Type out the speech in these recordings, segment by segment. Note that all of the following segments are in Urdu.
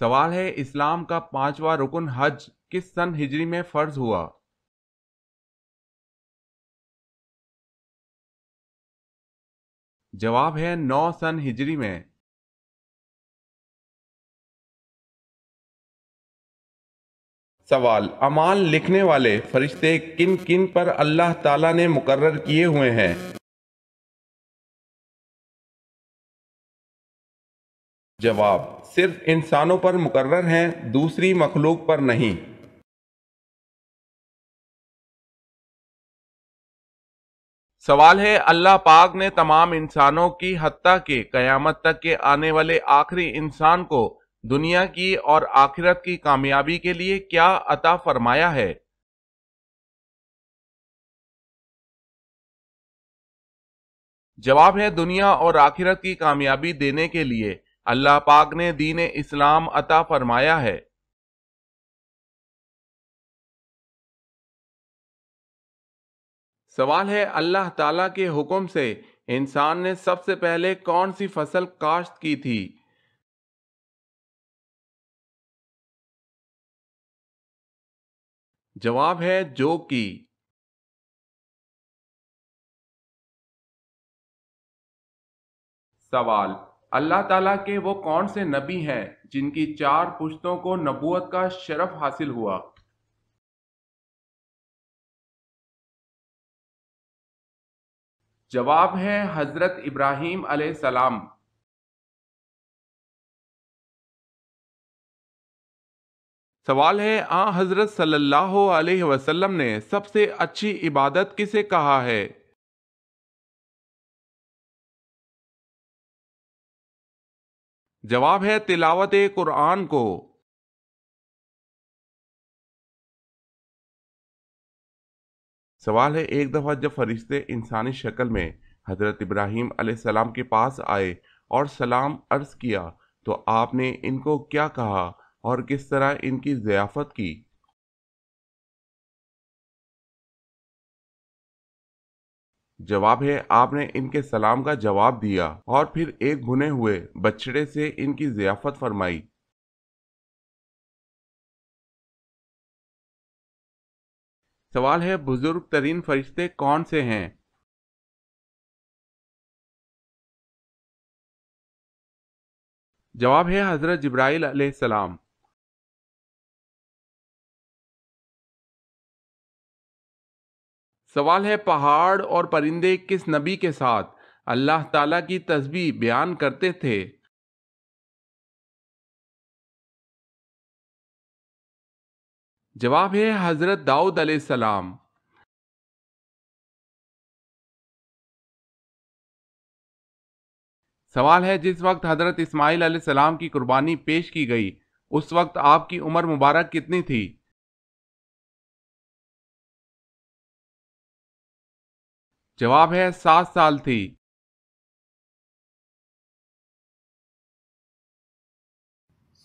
سوال ہے اسلام کا پانچواں رکن حج کس سن ہجری میں فرض ہوا؟ جواب ہے 9 سن ہجری میں۔ سوال، اعمال لکھنے والے فرشتے کن کن پر اللہ تعالیٰ نے مقرر کیے ہوئے ہیں؟ جواب، صرف انسانوں پر مقرر ہیں، دوسری مخلوق پر نہیں۔ سوال ہے اللہ پاک نے تمام انسانوں کی حتیٰ کہ قیامت تک کے آنے والے آخری انسان کو دنیا کی اور آخرت کی کامیابی کے لیے کیا عطا فرمایا ہے؟ جواب ہے دنیا اور آخرت کی کامیابی دینے کے لیے اللہ پاک نے دین اسلام عطا فرمایا ہے۔ سوال ہے اللہ تعالیٰ کے حکم سے انسان نے سب سے پہلے کون سی فصل کاشت کی تھی؟ جواب ہے جو کی۔ سوال، اللہ تعالیٰ کے وہ کون سے نبی ہیں جن کی 4 پشتوں کو نبوت کا شرف حاصل ہوا؟ جواب ہے حضرت ابراہیم علیہ السلام۔ سوال ہے حضرت صلی اللہ علیہ وسلم نے سب سے اچھی عبادت کسے کہا ہے؟ جواب ہے تلاوت قرآن کو۔ سوال ہے ایک دفعہ جب فرشتے انسانی شکل میں حضرت ابراہیم علیہ السلام کے پاس آئے اور سلام عرض کیا تو آپ نے ان کو کیا کہا اور کس طرح ان کی ضیافت کی؟ جواب ہے آپ نے ان کے سلام کا جواب دیا اور پھر ایک بھنے ہوئے بچڑے سے ان کی ضیافت فرمائی۔ سوال ہے بزرگ ترین فرشتے کون سے ہیں؟ جواب ہے حضرت جبرائیل علیہ السلام۔ سوال ہے پہاڑ اور پرندے کس نبی کے ساتھ اللہ تعالیٰ کی تسبیح بیان کرتے تھے؟ جواب ہے حضرت داؤد علیہ السلام۔ سوال ہے جس وقت حضرت اسماعیل علیہ السلام کی قربانی پیش کی گئی اس وقت آپ کی عمر مبارک کتنی تھی؟ جواب ہے 7 سال تھی۔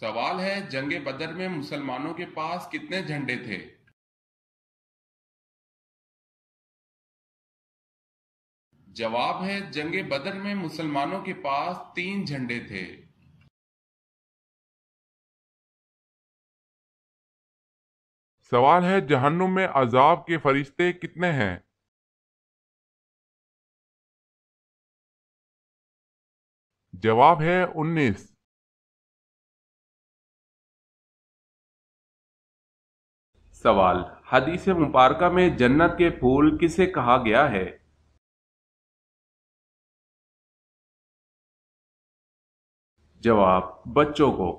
سوال ہے جنگ بدر میں مسلمانوں کے پاس کتنے جھنڈے تھے؟ جواب ہے جنگ بدر میں مسلمانوں کے پاس 3 جھنڈے تھے۔ سوال ہے جہنم میں عذاب کے فرشتے کتنے ہیں؟ جواب ہے 19۔ سوال، حدیث مبارکہ میں جنت کے پھول کسے کہا گیا ہے؟ جواب، بچوں کو۔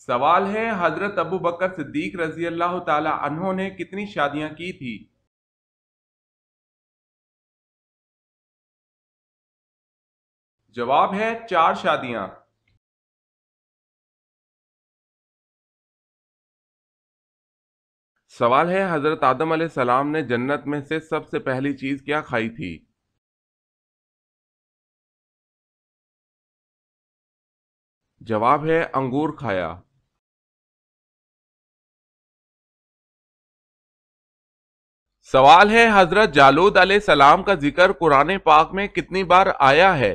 سوال ہے حضرت ابو بکر صدیق رضی اللہ تعالی عنہ نے کتنی شادیاں کی تھی؟ جواب ہے 4 شادیاں۔ سوال ہے حضرت آدم علیہ السلام نے جنت میں سے سب سے پہلی چیز کیا کھائی تھی؟ جواب ہے انگور کھایا۔ سوال ہے حضرت جالود علیہ السلام کا ذکر قرآن پاک میں کتنی بار آیا ہے؟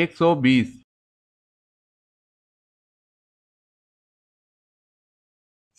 120।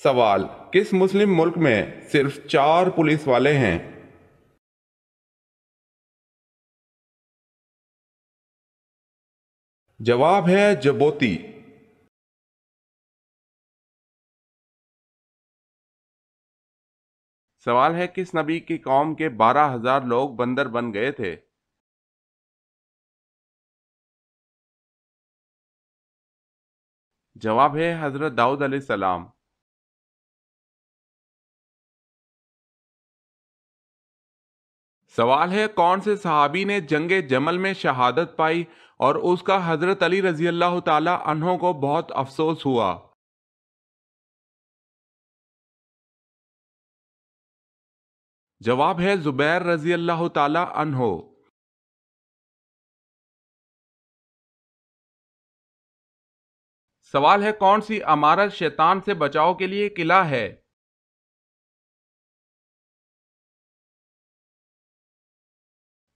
سوال: کس مسلم ملک میں صرف 4 پولیس والے ہیں؟ جواب ہے جبوتی۔ سوال ہے: کس نبی کی قوم کے 12,000 لوگ بندر بن گئے تھے؟ جواب ہے حضرت داؤد علیہ السلام۔ سوال ہے: کون سے صحابی نے جنگ جمل میں شہادت پائی اور اس کا حضرت علی رضی اللہ تعالی عنہ کو بہت افسوس ہوا؟ جواب ہے زبیر رضی اللہ تعالی عنہ۔ سوال ہے: کون سی عمارت شیطان سے بچاؤ کے لیے قلعہ ہے؟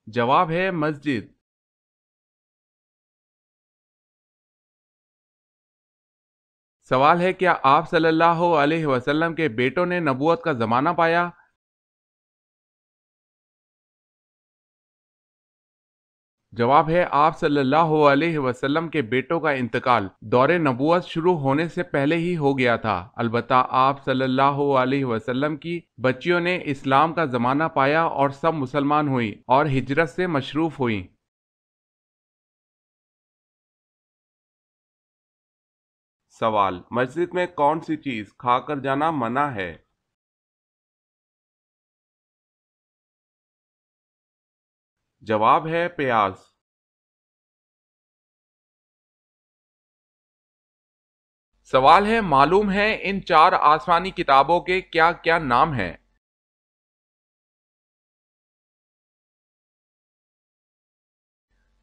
جواب ہے مسجد۔ سوال ہے: کیا آپ صلی اللہ علیہ وسلم کے بیٹوں نے نبوت کا زمانہ پایا؟ جواب ہے آپ صلی اللہ علیہ وسلم کے بیٹوں کا انتقال دور نبوت شروع ہونے سے پہلے ہی ہو گیا تھا، البتہ آپ صلی اللہ علیہ وسلم کی بچیوں نے اسلام کا زمانہ پایا اور سب مسلمان ہوئیں اور ہجرت سے مشروف ہوئیں۔ سوال: مسجد میں کون سی چیز کھا کر جانا منع ہے؟ جواب ہے پیاز۔ سوال ہے: معلوم ہے ان 4 آسمانی کتابوں کے کیا کیا نام ہیں؟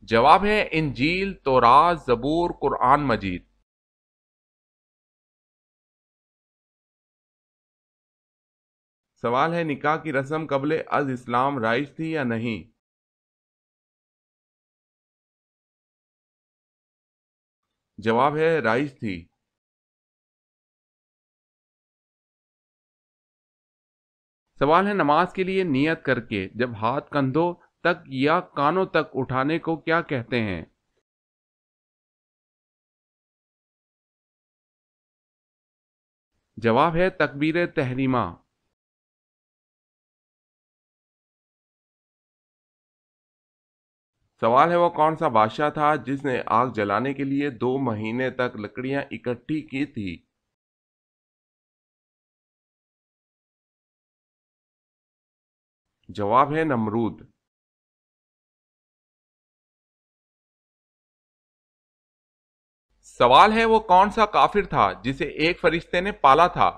جواب ہے انجیل، تورات، زبور، قرآن مجید۔ سوال ہے: نکاح کی رسم قبل از اسلام رائج تھی یا نہیں؟ جواب ہے رائج تھی۔ سوال ہے: نماز کے لیے نیت کر کے جب ہاتھ کندھوں تک یا کانوں تک اٹھانے کو کیا کہتے ہیں؟ جواب ہے تکبیر تحریمہ۔ سوال ہے: وہ کون سا بادشاہ تھا جس نے آگ جلانے کے لیے 2 مہینے تک لکڑیاں اکٹھی کی تھی؟ جواب ہے نمرود۔ سوال ہے: وہ کون سا کافر تھا جسے ایک فرشتے نے پالا تھا؟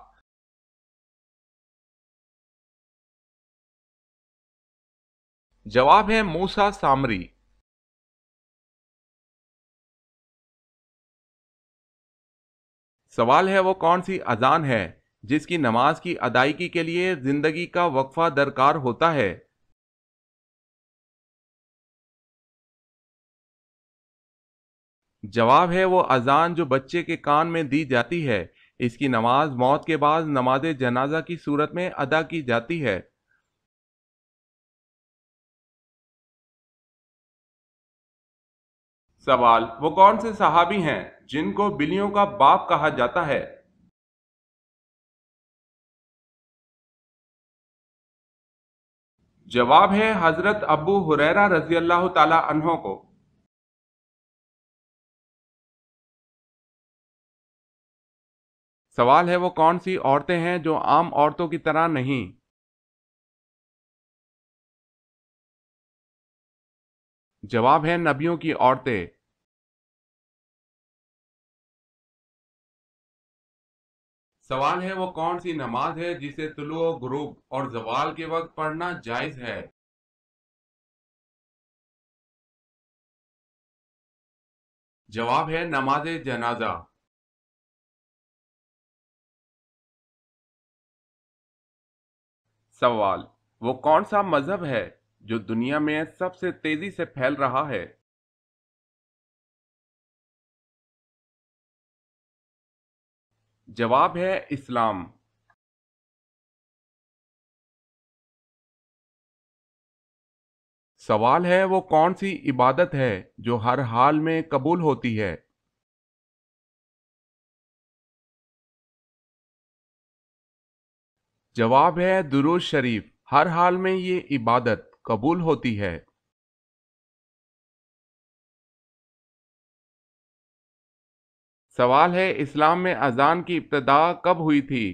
جواب ہے موسیٰ سامری۔ سوال ہے: وہ کون سی اذان ہے جس کی نماز کی ادائیگی کے لیے زندگی کا وقفہ درکار ہوتا ہے؟ جواب ہے وہ اذان جو بچے کے کان میں دی جاتی ہے، اس کی نماز موت کے بعد نماز جنازہ کی صورت میں ادا کی جاتی ہے۔ سوال: وہ کون سے صحابی ہیں جن کو بلیوں کا باپ کہا جاتا ہے؟ جواب ہے حضرت ابو ہریرہ رضی اللہ تعالی عنہ کو۔ سوال ہے: وہ کون سی عورتیں ہیں جو عام عورتوں کی طرح نہیں؟ جواب ہے نبیوں کی عورتیں۔ سوال ہے: وہ کون سی نماز ہے جسے طلوع و غروب اور زوال کے وقت پڑھنا جائز ہے؟ جواب ہے نماز جنازہ۔ سوال: وہ کون سا مذہب ہے جو دنیا میں سب سے تیزی سے پھیل رہا ہے؟ جواب ہے اسلام۔ سوال ہے وہ کون سی عبادت ہے جو ہر حال میں قبول ہوتی ہے؟ جواب ہے درود شریف، ہر حال میں یہ عبادت قبول ہوتی ہے۔ سوال ہے اسلام میں اذان کی ابتدا کب ہوئی تھی؟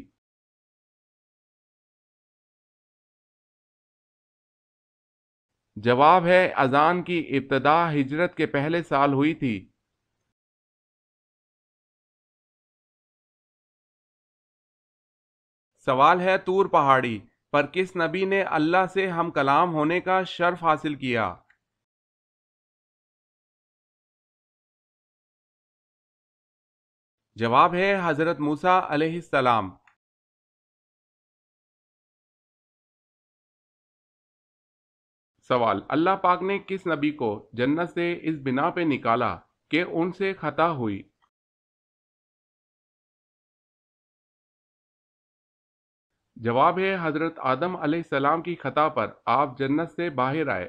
جواب ہے اذان کی ابتدا ہجرت کے پہلے سال ہوئی تھی۔ سوال ہے طور پہاڑی پر کس نبی نے اللہ سے ہم کلام ہونے کا شرف حاصل کیا؟ جواب ہے حضرت موسیٰ علیہ السلام۔ سوال، اللہ پاک نے کس نبی کو جنت سے اس بنا پہ نکالا کہ ان سے خطا ہوئی؟ جواب ہے حضرت آدم علیہ السلام کی خطا پر آپ جنت سے باہر آئے۔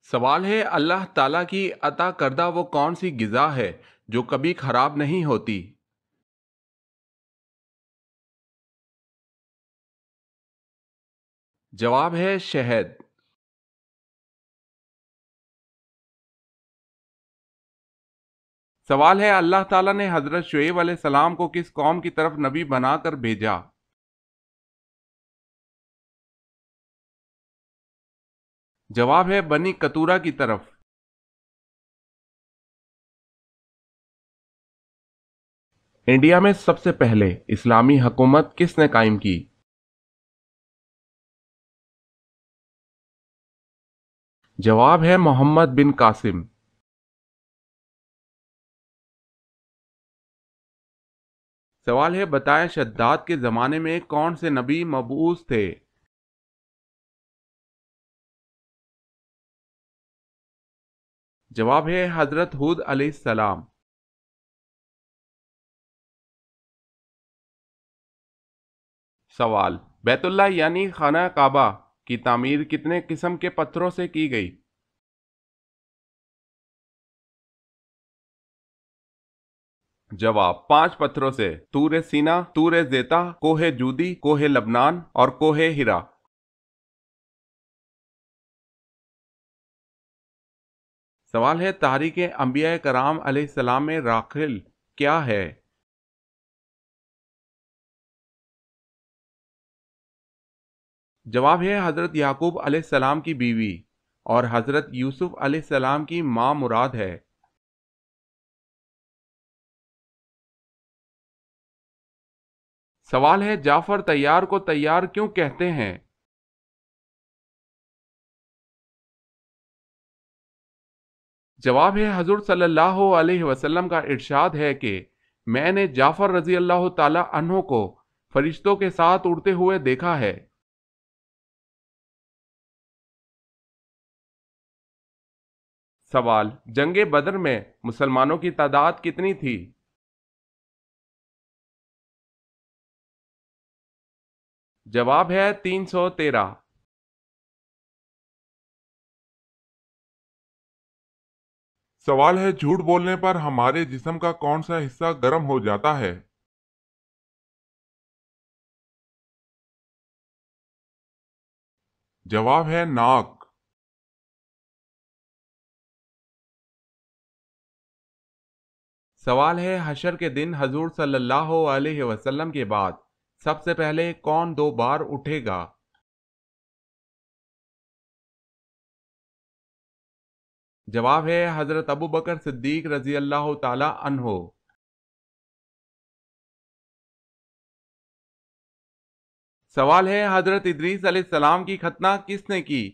سوال ہے اللہ تعالیٰ کی عطا کردہ وہ کون سی غذا ہے جو کبھی خراب نہیں ہوتی؟ جواب ہے شہد۔ سوال ہے اللہ تعالیٰ نے حضرت شعیب علیہ السلام کو کس قوم کی طرف نبی بنا کر بھیجا؟ جواب ہے بنی قطورہ کی طرف۔ انڈیا میں سب سے پہلے اسلامی حکومت کس نے قائم کی؟ جواب ہے محمد بن قاسم۔ سوال ہے بتائیں شداد کے زمانے میں کون سے نبی مبعوث تھے؟ جواب ہے حضرت ہود علیہ السلام۔ سوال، بیت اللہ یعنی خانہ کعبہ کی تعمیر کتنے قسم کے پتھروں سے کی گئی؟ جواب 5 پتھروں سے، طور سینا، طور زیتا، کوہ جودی، کوہ لبنان اور کوہ ہرا۔ سوال ہے تحریک انبیاء کرام علیہ السلام میں راخل کیا ہے؟ جواب ہے حضرت یعقوب علیہ السلام کی بیوی اور حضرت یوسف علیہ السلام کی ماں مراد ہے۔ سوال ہے جعفر طیار کو طیار کیوں کہتے ہیں؟ جواب ہے حضور صلی اللہ علیہ وسلم کا ارشاد ہے کہ میں نے جعفر رضی اللہ تعالی عنہ کو فرشتوں کے ساتھ اڑتے ہوئے دیکھا ہے۔ سوال، جنگ بدر میں مسلمانوں کی تعداد کتنی تھی؟ جواب ہے 313۔ سوال ہے جھوٹ بولنے پر ہمارے جسم کا کون سا حصہ گرم ہو جاتا ہے؟ جواب ہے ناک۔ سوال ہے حشر کے دن حضور صلی اللہ علیہ وسلم کے بعد سب سے پہلے کون 2 بار اٹھے گا؟ جواب ہے حضرت ابو بکر صدیق رضی اللہ تعالی عنہ۔ سوال ہے حضرت ادریس علیہ السلام کی ختنہ کس نے کی؟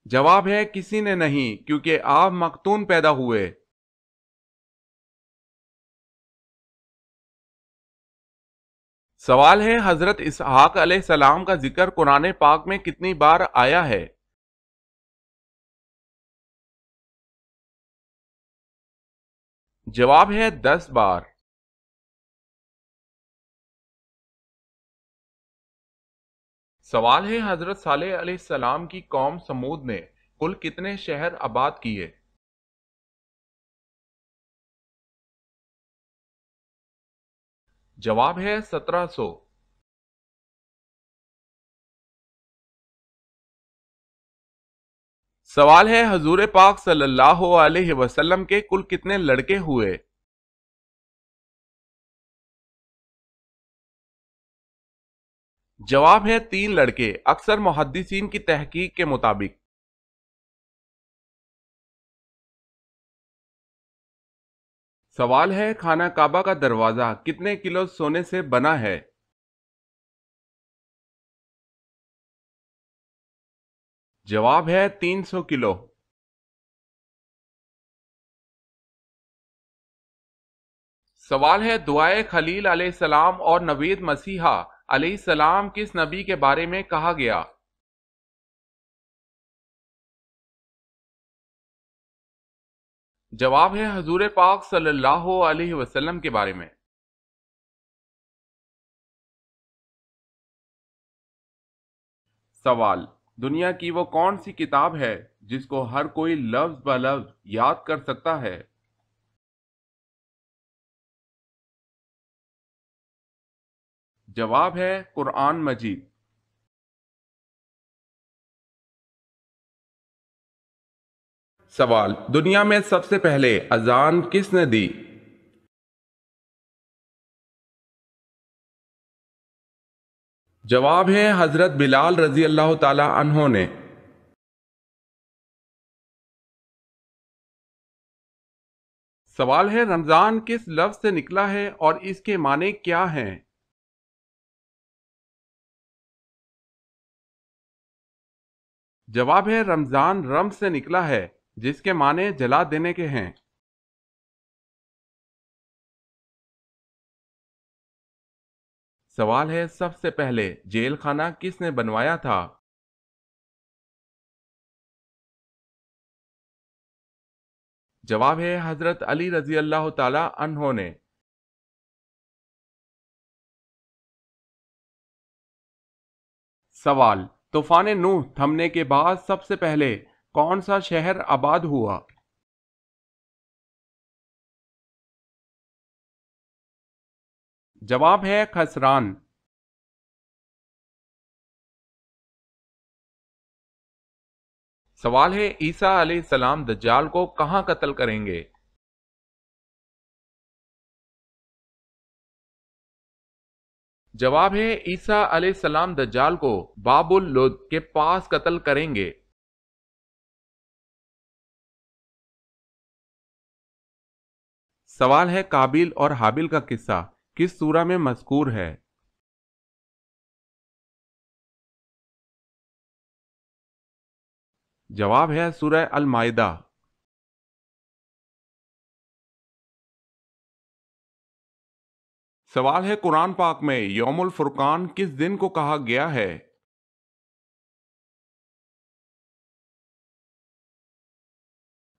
جواب ہے کسی نے نہیں، کیونکہ آپ مختون پیدا ہوئے۔ سوال ہے حضرت اسحاق علیہ السلام کا ذکر قرآن پاک میں کتنی بار آیا ہے؟ جواب ہے 10 بار۔ سوال ہے حضرت صالح علیہ السلام کی قوم سمود نے کل کتنے شہر آباد کیے؟ جواب ہے 1700۔ سوال ہے حضور پاک صلی اللہ علیہ وسلم کے کل کتنے لڑکے ہوئے؟ جواب ہے 3 لڑکے، اکثر محدثین کی تحقیق کے مطابق۔ سوال ہے خانہ کعبہ کا دروازہ کتنے کلو سونے سے بنا ہے؟ جواب ہے 300 کلو۔ سوال ہے دعائے خلیل علیہ السلام اور نوید مسیحا علیہ السلام کس نبی کے بارے میں کہا گیا؟ جواب ہے حضور پاک صلی اللہ علیہ وسلم کے بارے میں۔ سوال، دنیا کی وہ کون سی کتاب ہے جس کو ہر کوئی لفظ بہ لفظ یاد کر سکتا ہے؟ جواب ہے قرآن مجید۔ سوال، دنیا میں سب سے پہلے اذان کس نے دی؟ جواب ہے حضرت بلال رضی اللہ تعالی عنہ نے۔ سوال ہے رمضان کس لفظ سے نکلا ہے اور اس کے معنی کیا ہیں؟ جواب ہے رمضان رمز سے نکلا ہے جس کے معنی جلا دینے کے ہیں۔ سوال ہے سب سے پہلے جیل خانہ کس نے بنوایا تھا؟ جواب ہے حضرت علی رضی اللہ تعالی عنہ نے۔ سوال، طوفان نوح تھمنے کے بعد سب سے پہلے کون سا شہر آباد ہوا؟ جواب ہے خسران۔ سوال ہے عیسیٰ علیہ السلام دجال کو کہاں قتل کریں گے؟ جواب ہے عیسیٰ علیہ السلام دجال کو باب اللد کے پاس قتل کریں گے۔ سوال ہے قابیل اور حابیل کا قصہ کس سورہ میں مذکور ہے؟ جواب ہے سورہ المائدہ۔ سوال ہے قرآن پاک میں یوم الفرقان کس دن کو کہا گیا ہے؟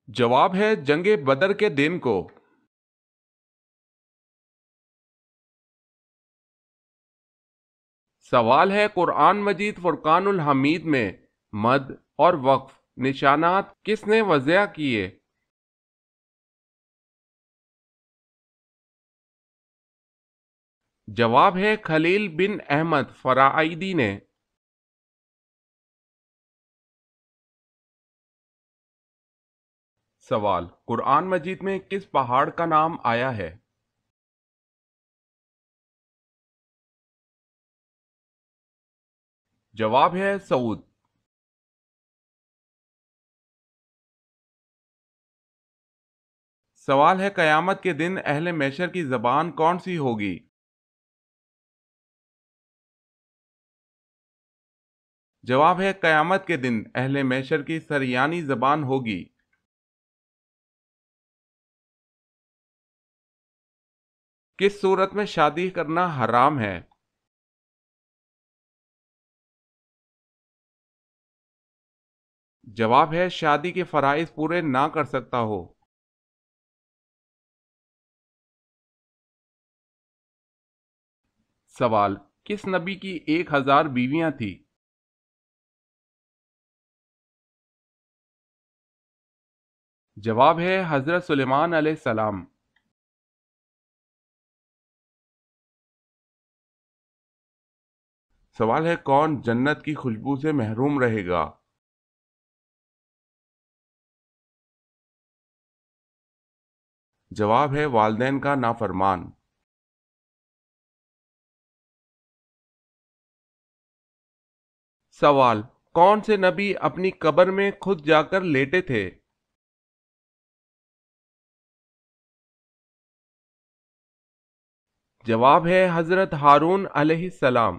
جواب ہے جنگ بدر کے دن کو۔ سوال ہے قرآن مجید فرقان الحمید میں مد اور وقف نشانات کس نے وضع کیے؟ جواب ہے خلیل بن احمد فرائیدی نے۔ سوال، قرآن مجید میں کس پہاڑ کا نام آیا ہے؟ جواب ہے سعود۔ سوال ہے قیامت کے دن اہل محشر کی زبان کون سی ہوگی؟ جواب ہے قیامت کے دن اہل محشر کی سریانی زبان ہوگی۔ کس صورت میں شادی کرنا حرام ہے؟ جواب ہے شادی کے فرائض پورے نہ کر سکتا ہو۔ سوال، کس نبی کی 1000 بیویاں تھی؟ جواب ہے حضرت سلیمان علیہ السلام۔ سوال ہے کون جنت کی خوشبو سے محروم رہے گا؟ جواب ہے والدین کا نافرمان۔ سوال، کون سے نبی اپنی قبر میں خود جا کر لیٹے تھے؟ جواب ہے حضرت ہارون علیہ السلام۔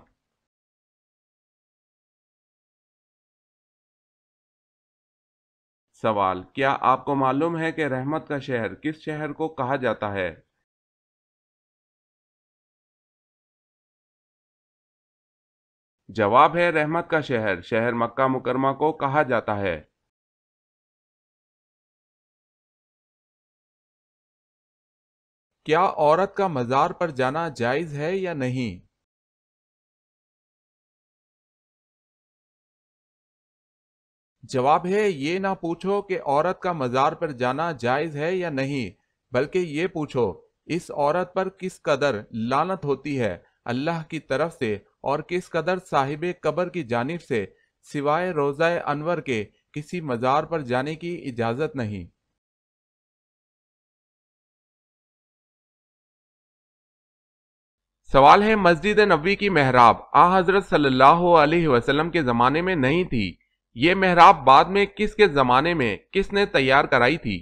سوال، کیا آپ کو معلوم ہے کہ رحمت کا شہر کس شہر کو کہا جاتا ہے؟ جواب ہے رحمت کا شہر شہر مکہ مکرمہ کو کہا جاتا ہے۔ کیا عورت کا مزار پر جانا جائز ہے یا نہیں؟ جواب ہے یہ نہ پوچھو کہ عورت کا مزار پر جانا جائز ہے یا نہیں، بلکہ یہ پوچھو اس عورت پر کس قدر لعنت ہوتی ہے اللہ کی طرف سے اور کس قدر صاحب قبر کی جانب سے، سوائے روضہ انور کے کسی مزار پر جانے کی اجازت نہیں۔ سوال ہے مسجد نبوی کی محراب آ حضرت صلی اللہ علیہ وسلم کے زمانے میں نہیں تھی، یہ محراب بعد میں کس کے زمانے میں کس نے تیار کرائی تھی؟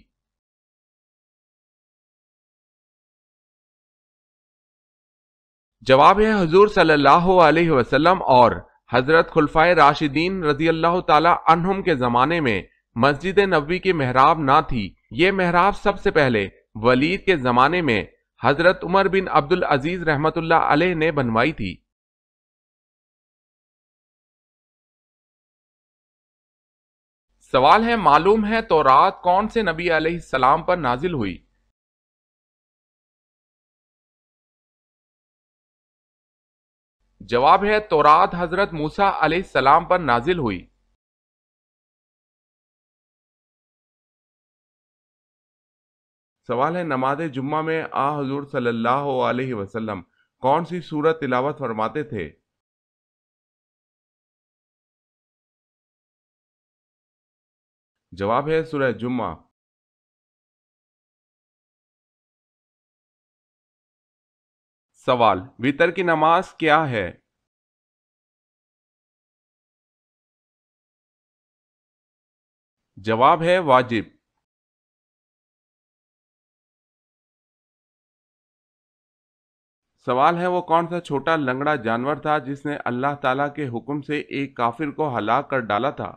جواب ہے حضور صلی اللہ علیہ وسلم اور حضرت خلفائے راشدین رضی اللہ تعالی عنہم کے زمانے میں مسجد نبوی کی محراب نہ تھی، یہ محراب سب سے پہلے ولید کے زمانے میں حضرت عمر بن عبد العزیز رحمت اللہ علیہ نے بنوائی تھی۔ سوال ہے معلوم ہے تورات کون سے نبی علیہ السلام پر نازل ہوئی؟ جواب ہے تورات حضرت موسیٰ علیہ السلام پر نازل ہوئی۔ سوال ہے نماز جمعہ میں آ حضور صلی اللہ علیہ وسلم کون سی سورت تلاوت فرماتے تھے؟ جواب ہے سورہ جمعہ۔ سوال، وتر کی نماز کیا ہے؟ جواب ہے واجب۔ سوال ہے وہ کون سا چھوٹا لنگڑا جانور تھا جس نے اللہ تعالیٰ کے حکم سے ایک کافر کو ہلاک کر ڈالا تھا؟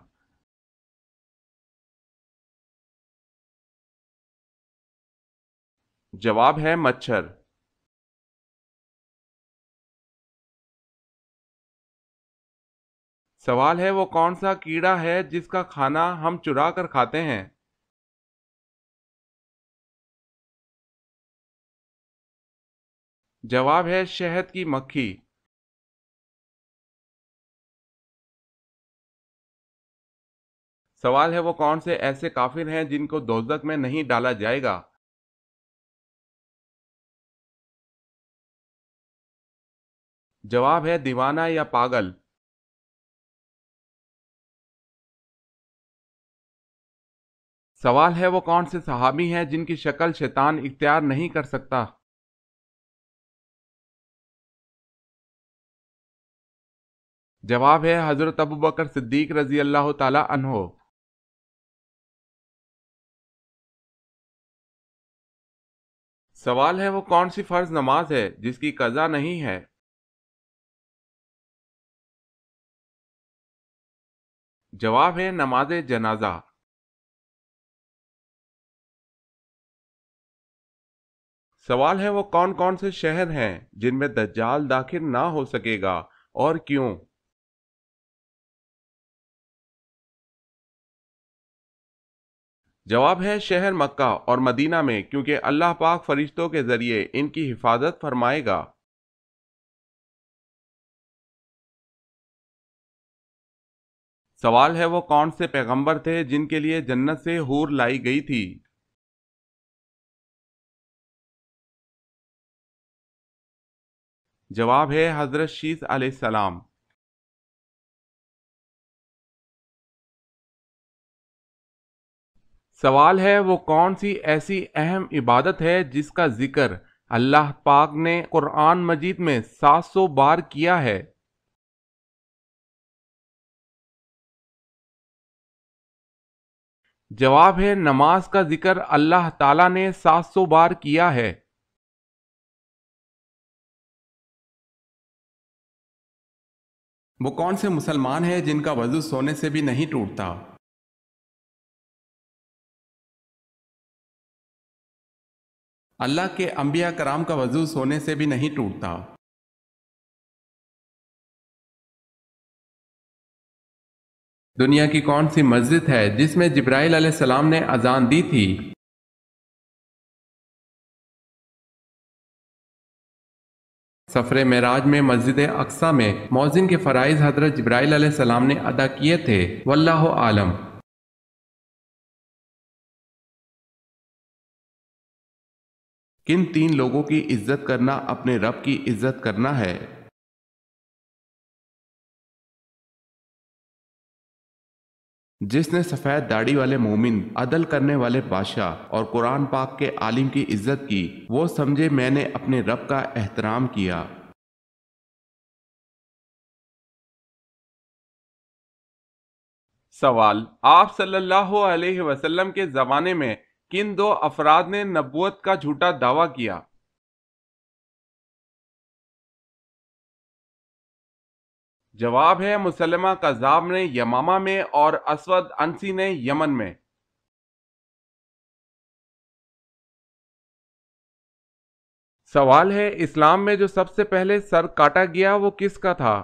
جواب ہے مچھر۔ سوال ہے وہ کون سا کیڑا ہے جس کا کھانا ہم چرا کر کھاتے ہیں؟ جواب ہے شہد کی مکھی۔ سوال ہے وہ کون سے ایسے کافر ہیں جن کو دوزخ میں نہیں ڈالا جائے گا؟ جواب ہے دیوانہ یا پاگل۔ سوال ہے وہ کون سے صحابی ہیں جن کی شکل شیطان اختیار نہیں کر سکتا؟ جواب ہے حضرت ابوبکر صدیق رضی اللہ تعالی عنہ۔ سوال ہے وہ کون سی فرض نماز ہے جس کی قضا نہیں ہے؟ جواب ہے نماز جنازہ۔ سوال ہے وہ کون کون سے شہر ہیں جن میں دجال داخل نہ ہو سکے گا اور کیوں؟ جواب ہے شہر مکہ اور مدینہ میں، کیونکہ اللہ پاک فرشتوں کے ذریعے ان کی حفاظت فرمائے گا۔ سوال ہے وہ کون سے پیغمبر تھے جن کے لیے جنت سے حور لائی گئی تھی؟ جواب ہے حضرت شیس علیہ السلام۔ سوال ہے وہ کون سی ایسی اہم عبادت ہے جس کا ذکر اللہ پاک نے قرآن مجید میں 700 بار کیا ہے؟ جواب ہے نماز کا ذکر اللہ تعالیٰ نے 700 بار کیا ہے۔ وہ کون سے مسلمان ہیں جن کا وضو سونے سے بھی نہیں ٹوٹتا؟ اللہ کے انبیاء کرام کا وضو سونے سے بھی نہیں ٹوٹتا۔ دنیا کی کون سی مسجد ہے جس میں جبرائیل علیہ السلام نے اذان دی تھی؟ سفر معراج میں مسجد اقصی میں مؤذن کے فرائض حضرت جبرائیل علیہ السلام نے ادا کیے تھے، واللہ عالم۔ کن تین لوگوں کی عزت کرنا اپنے رب کی عزت کرنا ہے؟ جس نے سفید داڑھی والے مومن، عدل کرنے والے بادشاہ اور قرآن پاک کے عالم کی عزت کی، وہ سمجھے میں نے اپنے رب کا احترام کیا۔ سوال: آپ صلی اللہ علیہ وسلم کے زمانے میں کن دو افراد نے نبوت کا جھوٹا دعویٰ کیا؟ جواب ہے مسلمہ کذاب نے یمامہ میں اور اسود انسی نے یمن میں۔ سوال ہے اسلام میں جو سب سے پہلے سر کاٹا گیا وہ کس کا تھا؟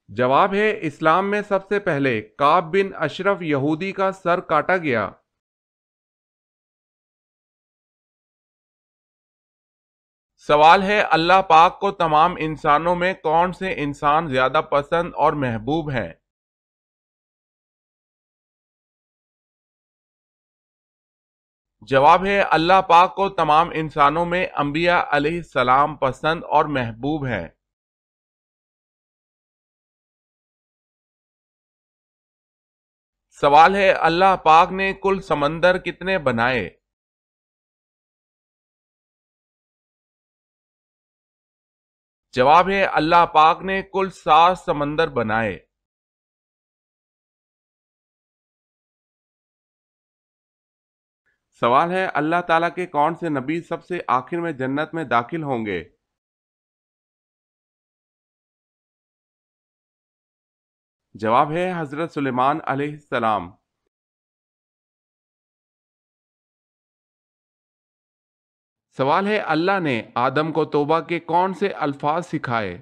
جواب ہے اسلام میں سب سے پہلے کعب بن اشرف یہودی کا سر کاٹا گیا۔ سوال ہے اللہ پاک کو تمام انسانوں میں کون سے انسان زیادہ پسند اور محبوب ہیں؟ جواب ہے اللہ پاک کو تمام انسانوں میں انبیاء علیہ السلام پسند اور محبوب ہیں۔ سوال ہے اللہ پاک نے کل سمندر کتنے بنائے؟ جواب ہے اللہ پاک نے کل 7 سمندر بنائے۔ سوال ہے اللہ تعالیٰ کے کون سے نبی سب سے آخر میں جنت میں داخل ہوں گے؟ جواب ہے حضرت سلیمان علیہ السلام۔ سوال ہے اللہ نے آدم کو توبہ کے کون سے الفاظ سکھائے؟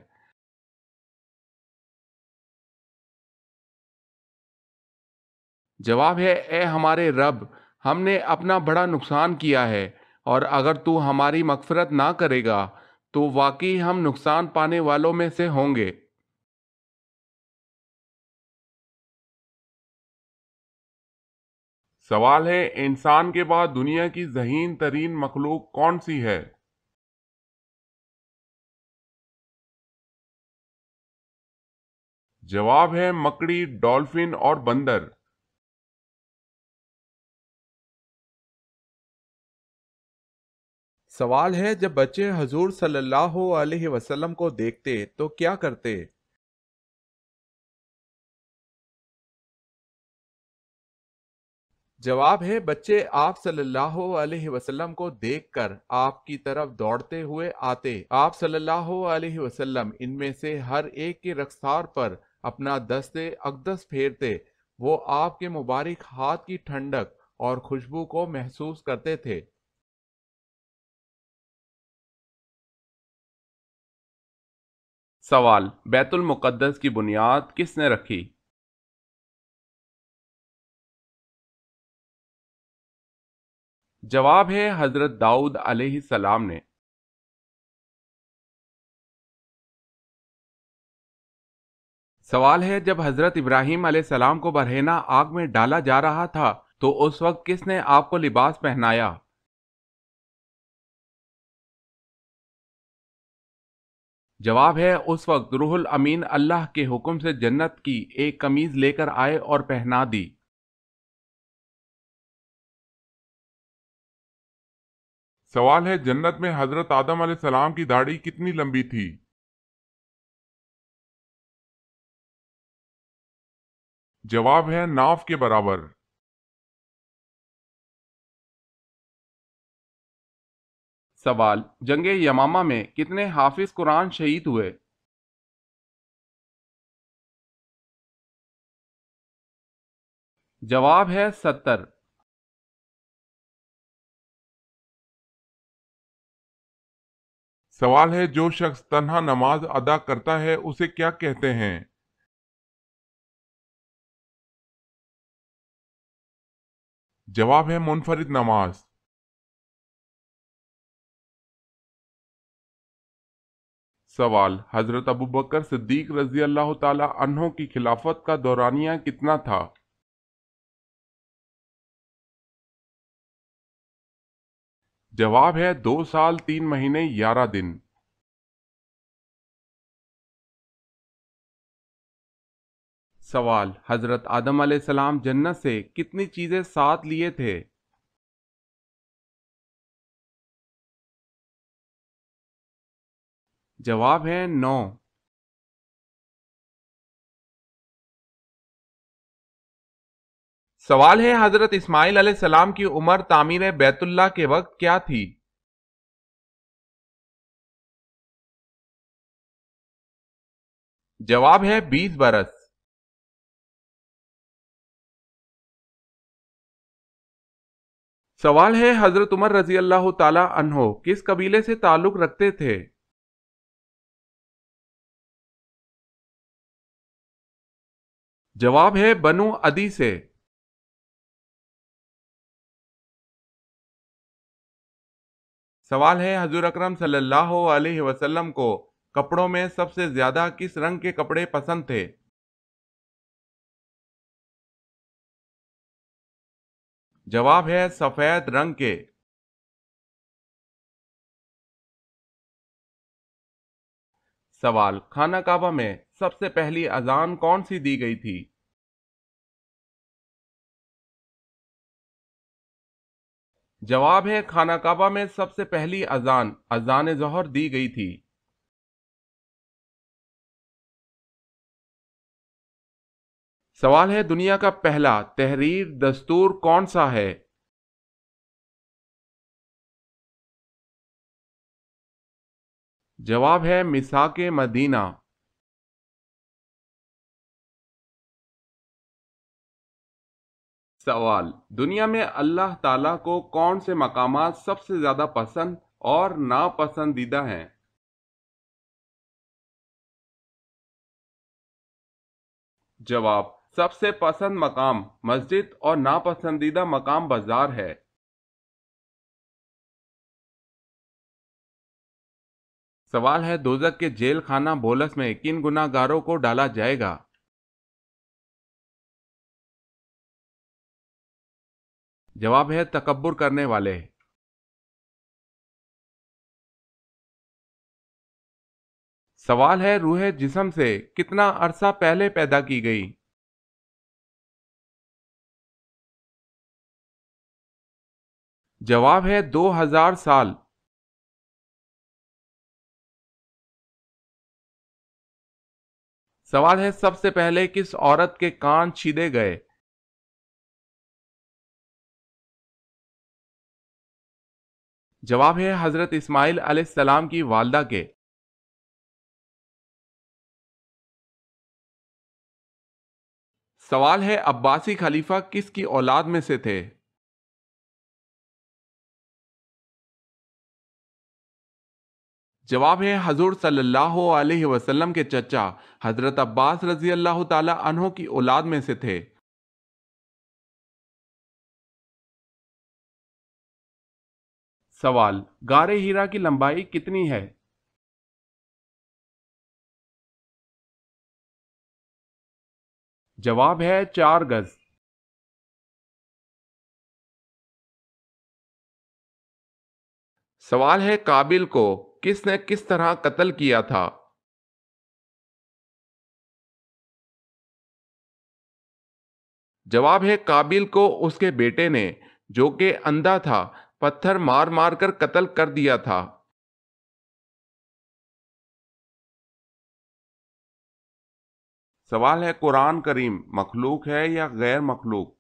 جواب ہے اے ہمارے رب، ہم نے اپنا بڑا نقصان کیا ہے، اور اگر تو ہماری مغفرت نہ کرے گا تو واقعی ہم نقصان پانے والوں میں سے ہوں گے۔ سوال ہے انسان کے بعد دنیا کی ذہین ترین مخلوق کون سی ہے؟ جواب ہے مکڑی، ڈولفن اور بندر۔ سوال ہے جب بچے حضور صلی اللہ علیہ وسلم کو دیکھتے تو کیا کرتے؟ جواب ہے بچے آپ صلی اللہ علیہ وسلم کو دیکھ کر آپ کی طرف دوڑتے ہوئے آتے، آپ صلی اللہ علیہ وسلم ان میں سے ہر ایک کے رخسار پر اپنا دست اقدس پھیرتے، وہ آپ کے مبارک ہاتھ کی ٹھنڈک اور خوشبو کو محسوس کرتے تھے۔ سوال: بیت المقدس کی بنیاد کس نے رکھی؟ جواب ہے حضرت داؤد علیہ السلام نے۔ سوال ہے: جب حضرت ابراہیم علیہ السلام کو برہنہ آگ میں ڈالا جا رہا تھا تو اس وقت کس نے آپ کو لباس پہنایا؟ جواب ہے: اس وقت روح الامین اللہ کے حکم سے جنت کی ایک قمیض لے کر آئے اور پہنا دی۔ سوال ہے: جنت میں حضرت آدم علیہ السلام کی داڑھی کتنی لمبی تھی؟ جواب ہے: ناف کے برابر۔ سوال: جنگ یمامہ میں کتنے حافظ قرآن شہید ہوئے؟ جواب ہے 70۔ سوال ہے: جو شخص تنہا نماز ادا کرتا ہے اسے کیا کہتے ہیں؟ جواب ہے: منفرد نماز۔ سوال: حضرت ابوبکر صدیق رضی اللہ تعالی عنہ کی خلافت کا دورانیہ کتنا تھا؟ جواب ہے: 2 سال 3 مہینے 11 دن۔ سوال: حضرت آدم علیہ السلام جنت سے کتنی چیزیں ساتھ لیے تھے؟ جواب ہے 9۔ سوال ہے: حضرت اسماعیل علیہ السلام کی عمر تعمیر بیت اللہ کے وقت کیا تھی؟ جواب ہے 20 برس۔ سوال ہے: حضرت عمر رضی اللہ تعالی عنہ کس قبیلے سے تعلق رکھتے تھے؟ جواب ہے بنو عدی سے۔ سوال ہے: حضور اکرم صلی اللہ علیہ وسلم کو کپڑوں میں سب سے زیادہ کس رنگ کے کپڑے پسند تھے؟ جواب ہے سفید رنگ کے۔ سوال: خانہ کعبہ میں سب سے پہلی اذان کون سی دی گئی تھی؟ جواب ہے خانہ کعبہ میں سب سے پہلی اذان اذان ظہر دی گئی تھی۔ سوال ہے: دنیا کا پہلا تحریر دستور کون سا ہے؟ جواب ہے میثاق مدینہ۔ سوال: دنیا میں اللہ تعالیٰ کو کون سے مقامات سب سے زیادہ پسند اور ناپسندیدہ ہیں؟ جواب: سب سے پسند مقام مسجد اور ناپسندیدہ مقام بازار ہے۔ سوال ہے: دوزخ کے جیل خانہ بولس میں کن گناہ گاروں کو ڈالا جائے گا؟ جواب ہے تکبر کرنے والے۔ سوال ہے: روح جسم سے کتنا عرصہ پہلے پیدا کی گئی؟ جواب ہے 2000 سال۔ سوال ہے: سب سے پہلے کس عورت کے کان چھیدے گئے؟ جواب ہے حضرت اسماعیل علیہ السلام کی والدہ کے۔ سوال ہے: عباسی خلیفہ کس کی اولاد میں سے تھے؟ جواب ہے حضور صلی اللہ علیہ وسلم کے چچا حضرت عباس رضی اللہ تعالی عنہ کی اولاد میں سے تھے۔ سوال، غار ہیرا کی لمبائی کتنی ہے؟ جواب ہے 4 گز۔ سوال ہے قابل کو کس نے کس طرح قتل کیا تھا؟ جواب ہے قابل کو اس کے بیٹے نے، جو کہ اندھا تھا، پتھر مار مار کر قتل کر دیا تھا۔ سوال ہے قرآن کریم مخلوق ہے یا غیر مخلوق؟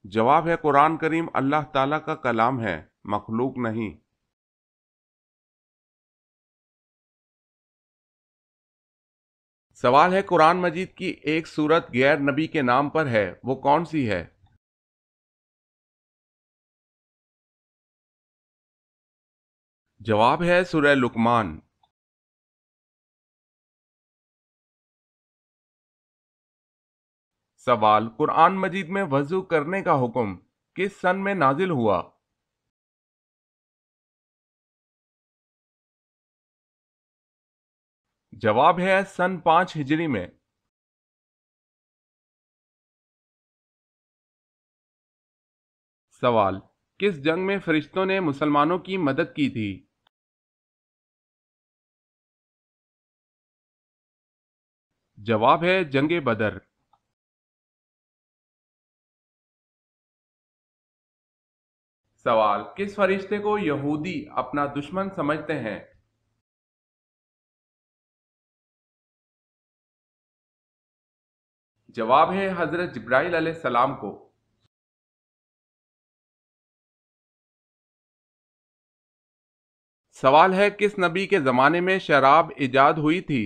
جواب ہے قرآن کریم اللہ تعالیٰ کا کلام ہے، مخلوق نہیں۔ سوال ہے قرآن مجید کی ایک سورت غیر نبی کے نام پر ہے، وہ کون سی ہے؟ جواب ہے سورہ لقمان۔ سوال، قرآن مجید میں وضو کرنے کا حکم کس سن میں نازل ہوا؟ جواب ہے سن 5 ہجری میں۔ سوال، کس جنگ میں فرشتوں نے مسلمانوں کی مدد کی تھی؟ جواب ہے جنگ بدر۔ سوال، کس فرشتے کو یہودی اپنا دشمن سمجھتے ہیں؟ جواب ہے حضرت جبرائیل علیہ السلام کو۔ سوال ہے کس نبی کے زمانے میں شراب ایجاد ہوئی تھی؟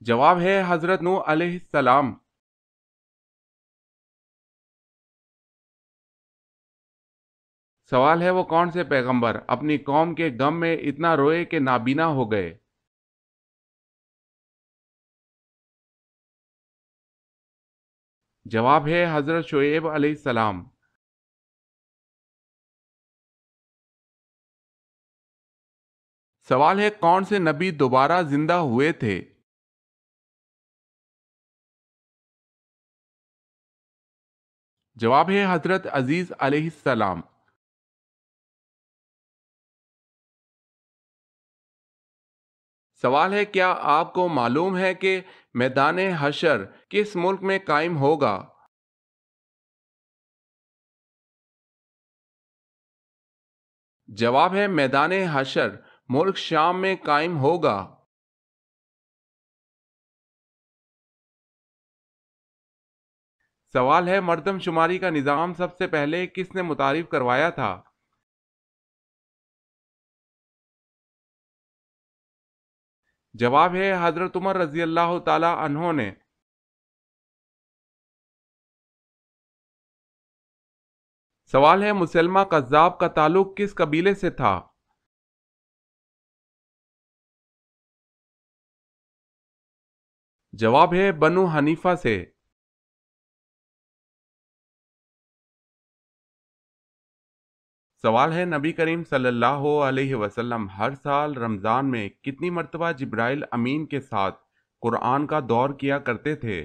جواب ہے حضرت نوح علیہ السلام۔ سوال ہے وہ کون سے پیغمبر اپنی قوم کے غم میں اتنا روئے کہ نابینا ہو گئے؟ جواب ہے حضرت شعیب علیہ السلام۔ سوال ہے کون سے نبی دوبارہ زندہ ہوئے تھے؟ جواب ہے حضرت عزیز علیہ السلام۔ سوال ہے کیا آپ کو معلوم ہے کہ میدان حشر کس ملک میں قائم ہوگا؟ جواب ہے میدان حشر ملک شام میں قائم ہوگا۔ سوال ہے مردم شماری کا نظام سب سے پہلے کس نے متعارف کروایا تھا؟ جواب ہے حضرت عمر رضی اللہ تعالی عنہ نے۔ سوال ہے مسلمہ قذاب کا تعلق کس قبیلے سے تھا؟ جواب ہے بنو حنیفہ سے۔ سوال ہے نبی کریم صلی اللہ علیہ وسلم ہر سال رمضان میں کتنی مرتبہ جبرائیل امین کے ساتھ قرآن کا دور کیا کرتے تھے؟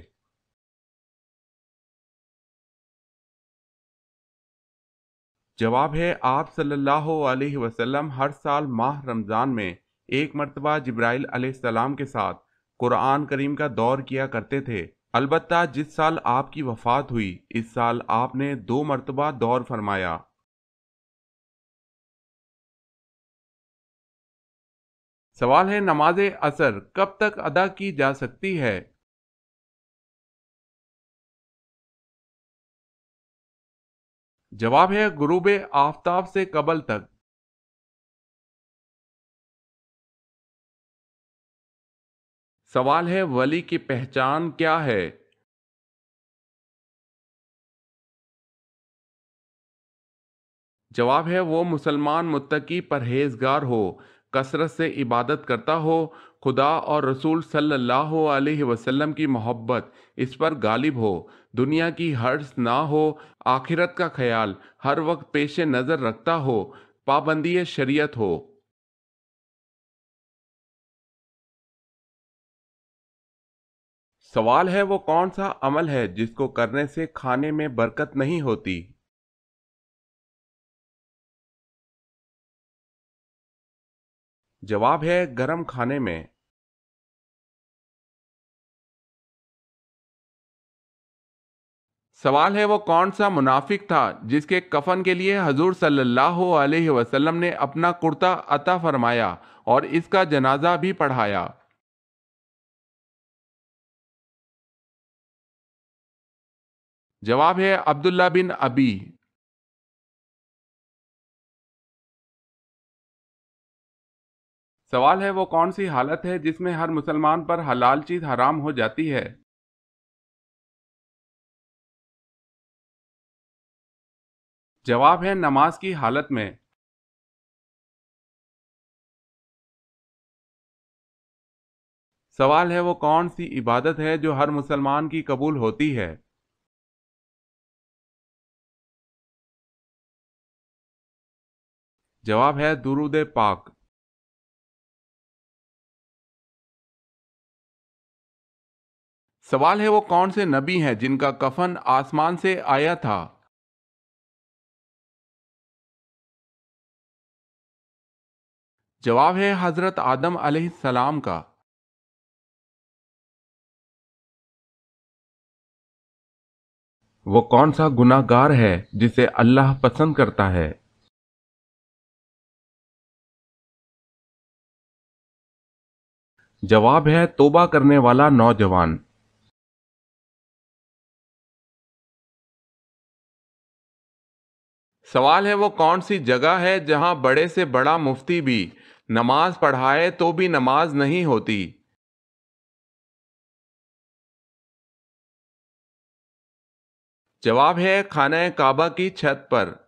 جواب ہے آپ صلی اللہ علیہ وسلم ہر سال ماہ رمضان میں ایک مرتبہ جبرائیل علیہ السلام کے ساتھ قرآن کریم کا دور کیا کرتے تھے، البتہ جس سال آپ کی وفات ہوئی اس سال آپ نے 2 مرتبہ دور فرمایا۔ سوال ہے نماز عصر کب تک ادا کی جا سکتی ہے؟ جواب ہے غروب آفتاب سے قبل تک۔ سوال ہے ولی کی پہچان کیا ہے؟ جواب ہے وہ مسلمان متقی پرہیزگار ہو، کثرت سے عبادت کرتا ہو، خدا اور رسول صلی اللہ علیہ وسلم کی محبت اس پر غالب ہو، دنیا کی حرص نہ ہو، آخرت کا خیال ہر وقت پیش نظر رکھتا ہو، پابندی شریعت ہو۔ سوال ہے وہ کون سا عمل ہے جس کو کرنے سے کھانے میں برکت نہیں ہوتی؟ جواب ہے گرم کھانے میں۔ سوال ہے وہ کون سا منافق تھا جس کے کفن کے لیے حضور صلی اللہ علیہ وسلم نے اپنا کرتا عطا فرمایا اور اس کا جنازہ بھی پڑھایا؟ جواب ہے عبداللہ بن ابی۔ سوال ہے وہ کون سی حالت ہے جس میں ہر مسلمان پر حلال چیز حرام ہو جاتی ہے؟ جواب ہے نماز کی حالت میں۔ سوال ہے وہ کون سی عبادت ہے جو ہر مسلمان کی قبول ہوتی ہے؟ جواب ہے درود پاک۔ سوال ہے وہ کون سے نبی ہیں جن کا کفن آسمان سے آیا تھا؟ جواب ہے حضرت آدم علیہ السلام کا۔ وہ کون سا گناہ گار ہے جسے اللہ پسند کرتا ہے؟ جواب ہے توبہ کرنے والا نوجوان۔ سوال ہے وہ کون سی جگہ ہے جہاں بڑے سے بڑا مفتی بھی نماز پڑھائے تو بھی نماز نہیں ہوتی؟ جواب ہے خانہ کعبہ کی چھت پر۔